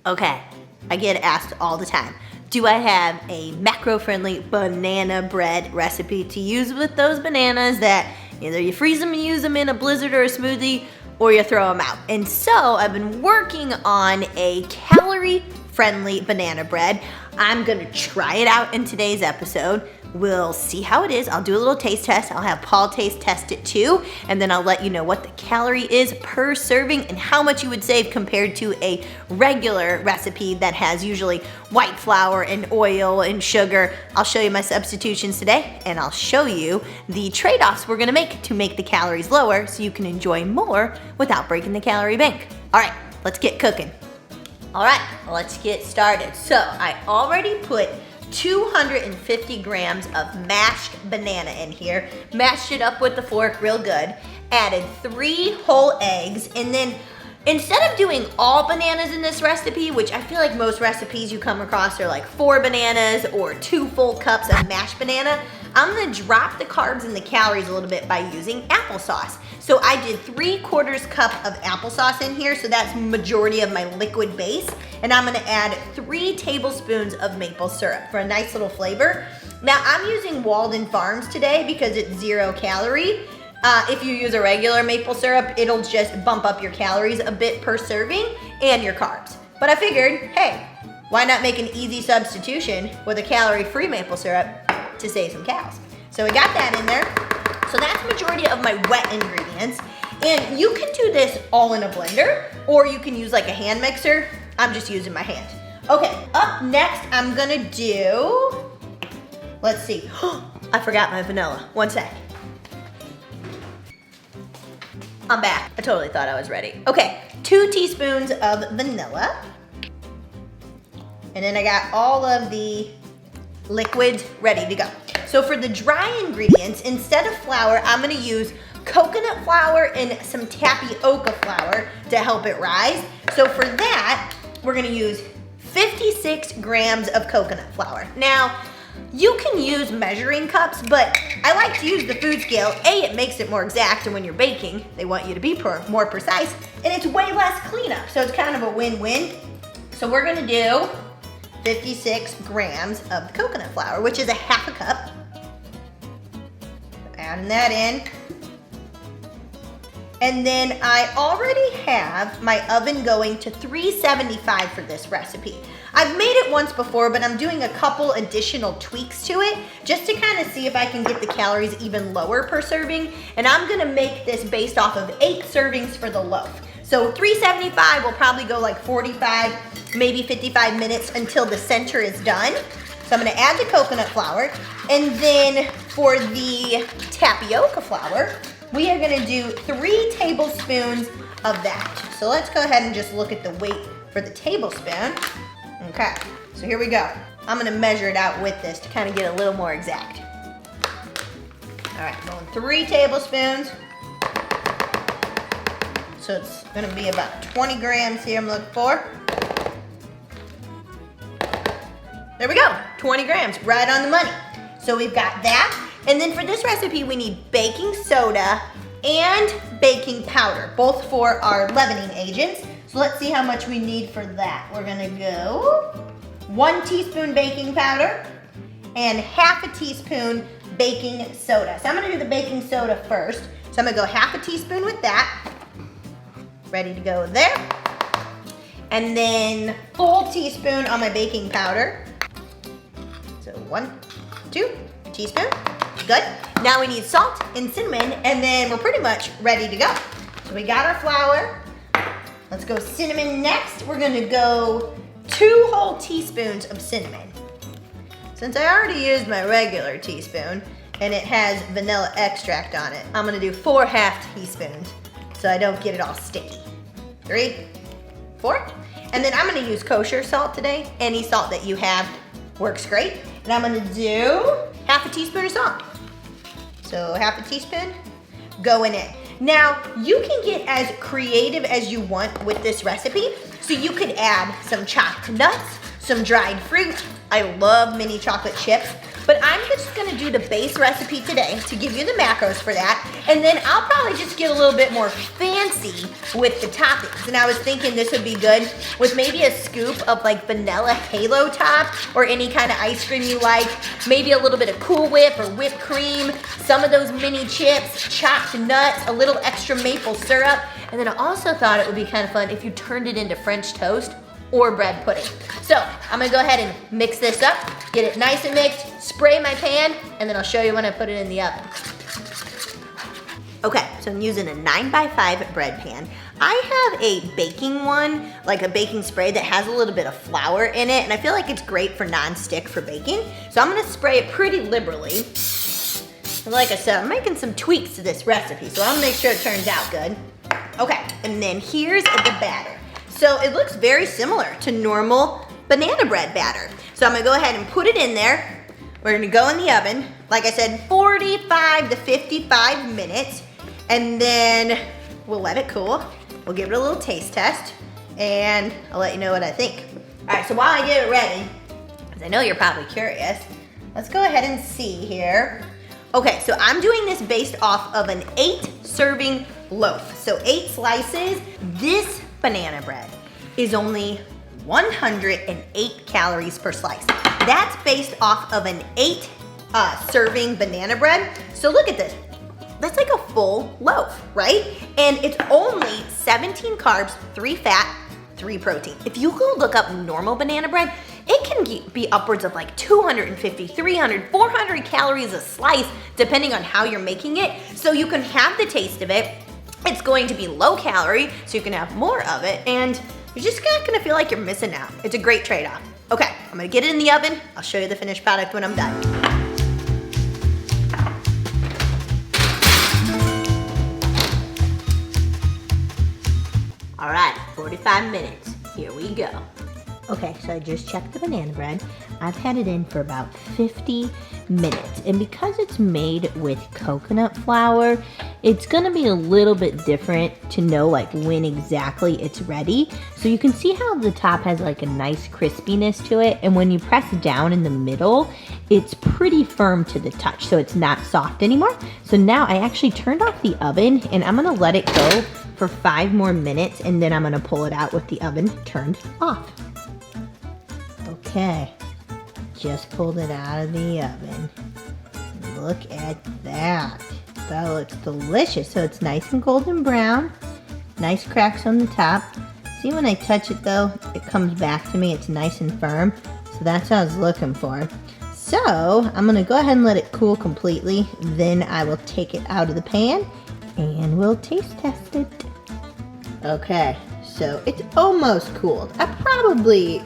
Okay, I get asked all the time, do I have a macro-friendly banana bread recipe to use with those bananas that either you freeze them and use them in a blizzard or a smoothie, or you throw them out? And so I've been working on a calorie-friendly banana bread. I'm gonna try it out in today's episode. We'll see how it is. I'll do a little taste test. I'll have Paul taste test it too, and then I'll let you know what the calorie is per serving and how much you would save compared to a regular recipe that has usually white flour and oil and sugar. I'll show you my substitutions today, and I'll show you the trade-offs we're gonna make to make the calories lower so you can enjoy more without breaking the calorie bank. All right, let's get cooking. All right, let's get started. So I already put 250 grams of mashed banana in here, mashed it up with the fork real good, added 3 whole eggs, and then instead of doing all bananas in this recipe, which I feel like most recipes you come across are like 4 bananas or 2 full cups of mashed banana, I'm gonna drop the carbs and the calories a little bit by using applesauce. So I did 3/4 cup of applesauce in here, so that's majority of my liquid base. And I'm gonna add 3 tablespoons of maple syrup for a nice little flavor. Now I'm using Walden Farms today because it's 0 calorie. If you use a regular maple syrup, it'll just bump up your calories a bit per serving and your carbs. But I figured, hey, why not make an easy substitution with a calorie-free maple syrup to save some calories? So we got that in there. So that's majority of my wet ingredients. And you can do this all in a blender, or you can use like a hand mixer. I'm just using my hand. Okay, up next, I'm gonna do, let's see. I forgot my vanilla. One sec. I'm back. I totally thought I was ready. Okay, 2 teaspoons of vanilla. And then I got all of the liquids ready to go. So for the dry ingredients, instead of flour, I'm gonna use coconut flour and some tapioca flour to help it rise. So for that, we're gonna use 56 grams of coconut flour. Now, you can use measuring cups, but I like to use the food scale. A, it makes it more exact, and when you're baking, they want you to be more precise, and it's way less cleanup, so it's kind of a win-win. So we're gonna do 56 grams of the coconut flour, which is a 1/2 cup. Adding that in. And then I already have my oven going to 375 for this recipe. I've made it once before, but I'm doing a couple additional tweaks to it just to kind of see if I can get the calories even lower per serving. And I'm gonna make this based off of 8 servings for the loaf. So 375 will probably go like 45, maybe 55 minutes until the center is done. So I'm gonna add the coconut flour. And then for the tapioca flour, we are gonna do 3 tablespoons of that. So let's go ahead and just look at the weight for the tablespoon. Okay, so here we go. I'm gonna measure it out with this to kind of get a little more exact. All right, going 3 tablespoons. So it's gonna be about 20 grams here I'm looking for. There we go, 20 grams, right on the money. So we've got that. And then for this recipe, we need baking soda and baking powder, both for our leavening agents. So let's see how much we need for that. We're gonna go 1 teaspoon baking powder and 1/2 teaspoon baking soda. So I'm gonna do the baking soda first. So I'm gonna go 1/2 teaspoon with that. Ready to go there. And then full teaspoon on my baking powder. So 1, 2 teaspoon. Good. Now we need salt and cinnamon, and then we're pretty much ready to go. So we got our flour. Let's go cinnamon next. We're gonna go 2 whole teaspoons of cinnamon. Since I already used my regular teaspoon and it has vanilla extract on it, I'm gonna do 4 1/2 teaspoons so I don't get it all sticky. 3, 4. And then I'm gonna use kosher salt today. Any salt that you have works great. And I'm gonna do 1/2 teaspoon of salt. So 1/2 teaspoon going in. Now, you can get as creative as you want with this recipe. So you could add some chopped nuts, some dried fruit. I love mini chocolate chips. But I'm just gonna do the base recipe today to give you the macros for that. And then I'll probably just get a little bit more fancy with the toppings. And I was thinking this would be good with maybe a scoop of like vanilla halo top or any kind of ice cream you like. Maybe a little bit of Cool Whip or whipped cream, some of those mini chips, chopped nuts, a little extra maple syrup. And then I also thought it would be kind of fun if you turned it into French toast or bread pudding. So I'm gonna go ahead and mix this up, get it nice and mixed, spray my pan, and then I'll show you when I put it in the oven. Okay, so I'm using a 9x5 bread pan. I have a baking one, like a baking spray that has a little bit of flour in it, and I feel like it's great for non-stick for baking. So I'm gonna spray it pretty liberally. And like I said, I'm making some tweaks to this recipe, so I'll make sure it turns out good. Okay, and then here's the batter. So it looks very similar to normal banana bread batter. So I'm gonna go ahead and put it in there. We're gonna go in the oven, like I said, 45 to 55 minutes. And then we'll let it cool. We'll give it a little taste test and I'll let you know what I think. All right, so while I get it ready, because I know you're probably curious, let's go ahead and see here. Okay, so I'm doing this based off of an 8-serving loaf. So 8 slices. This banana bread is only 108 calories per slice. That's based off of an 8-serving banana bread. So look at this. That's like a full loaf, right? And it's only 17 carbs, 3 fat, 3 protein. If you go look up normal banana bread, it can be upwards of like 250, 300, 400 calories a slice, depending on how you're making it. So you can have the taste of it. It's going to be low calorie, so you can have more of it, and you're just not gonna feel like you're missing out. It's a great trade-off. Okay, I'm gonna get it in the oven. I'll show you the finished product when I'm done. All right, 45 minutes. Here we go. Okay, so I just checked the banana bread. I've had it in for about 50 minutes. And because it's made with coconut flour, it's gonna be a little bit different to know like when exactly it's ready. So you can see how the top has like a nice crispiness to it. And when you press down in the middle, it's pretty firm to the touch. So it's not soft anymore. So now I actually turned off the oven and I'm gonna let it go for 5 more minutes. And then I'm gonna pull it out with the oven turned off. Okay, just pulled it out of the oven. Look at that. That looks delicious. So it's nice and golden brown. Nice cracks on the top. See, when I touch it though, it comes back to me. It's nice and firm. So that's what I was looking for. So I'm gonna go ahead and let it cool completely. Then I will take it out of the pan and we'll taste test it. Okay, so it's almost cooled. I probably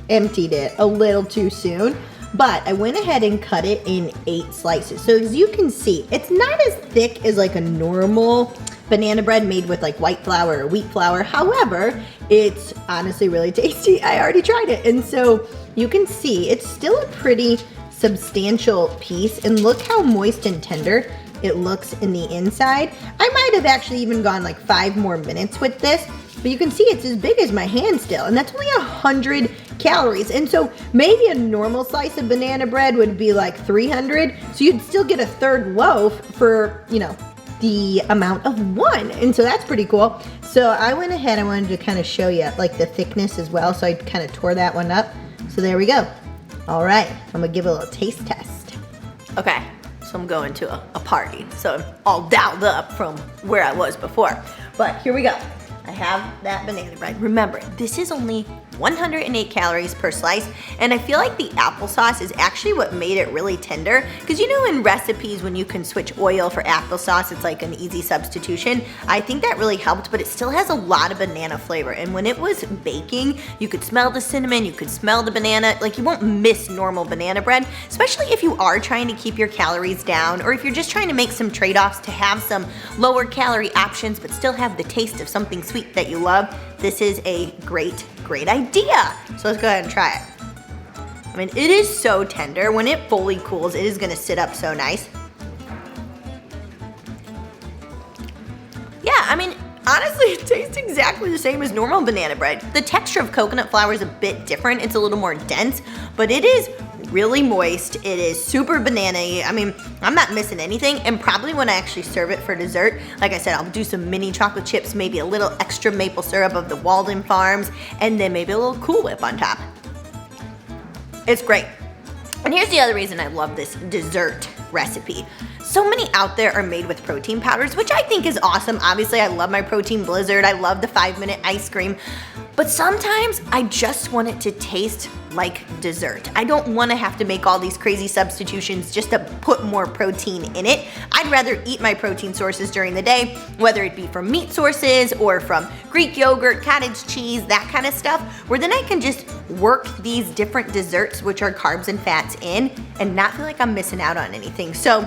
emptied it a little too soon, but I went ahead and cut it in 8 slices. So as you can see, it's not as thick as like a normal banana bread made with like white flour or wheat flour. However, it's honestly really tasty. I already tried it. And so you can see it's still a pretty substantial piece, and look how moist and tender it looks in the inside. I might have actually even gone like 5 more minutes with this, but you can see it's as big as my hand still, and that's only 100 calories. And so maybe a normal slice of banana bread would be like 300, so you'd still get a 1/3 loaf for, you know, the amount of 1. And so that's pretty cool. So I went ahead, I wanted to kind of show you like the thickness as well, so I kind of tore that one up. So there we go. All right, I'm gonna give it a little taste test. Okay, so I'm going to a party, so I'm all dialed up from where I was before. But here we go. I have that banana bread. Remember, this is only 108 calories per slice, and I feel like the applesauce is actually what made it really tender, because you know in recipes when you can switch oil for applesauce, it's like an easy substitution. I think that really helped, but it still has a lot of banana flavor, and when it was baking, you could smell the cinnamon, you could smell the banana. Like, you won't miss normal banana bread, especially if you are trying to keep your calories down, or if you're just trying to make some trade-offs to have some lower calorie options but still have the taste of something sweet that you love. This is a great idea. So let's go ahead and try it. I mean, it is so tender. When it fully cools, it is gonna sit up so nice. Yeah, I mean, honestly, it tastes exactly the same as normal banana bread. The texture of coconut flour is a bit different. It's a little more dense, but it is really moist. It is super banana-y. I mean, I'm not missing anything. And probably when I actually serve it for dessert, like I said, I'll do some mini chocolate chips, maybe a little extra maple syrup of the Walden Farms, and then maybe a little Cool Whip on top. It's great. And here's the other reason I love this dessert recipe. So many out there are made with protein powders, which I think is awesome. Obviously, I love my protein blizzard. I love the 5-minute ice cream. But sometimes I just want it to taste like dessert. I don't want to have to make all these crazy substitutions just to put more protein in it. I'd rather eat my protein sources during the day, whether it be from meat sources or from Greek yogurt, cottage cheese, that kind of stuff, where then I can just work these different desserts, which are carbs and fats in, and not feel like I'm missing out on anything. So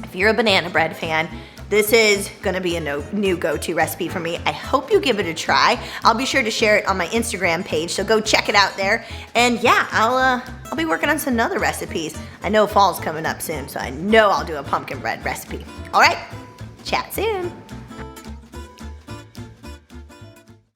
if you're a banana bread fan, this is gonna be a new go-to recipe for me. I hope you give it a try. I'll be sure to share it on my Instagram page, so go check it out there. And yeah, I'll be working on some other recipes. I know fall's coming up soon, so I know I'll do a pumpkin bread recipe. All right, chat soon.